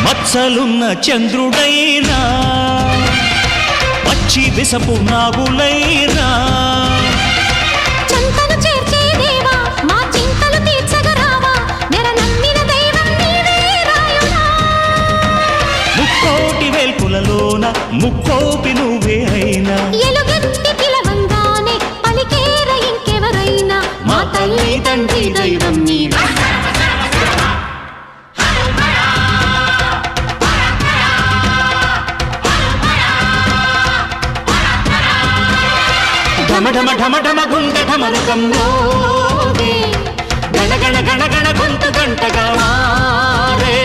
మచ్చలున్న చంద్రుడైనా పచ్చి విసపు నాగులైనా చంతను చేర్చే దేవా మా చింతలు తీర్చగరావా నెర నమ్మిన దైవం నీవే రాయుడా ముక్కోటి వేల్పులలోన ముక్కోపి నువ్వే అయినా ఎలుగెత్తి పిలవంగానే పలికేర ఇంకెవరైనా మా తల్లి తండ్రి దైవం నీవే ఢమ ఢమ ఢమ ఢమ గుండ ఢమరుకం మోగే గణ గణ గణ గణ గొంతు గంటగా మారే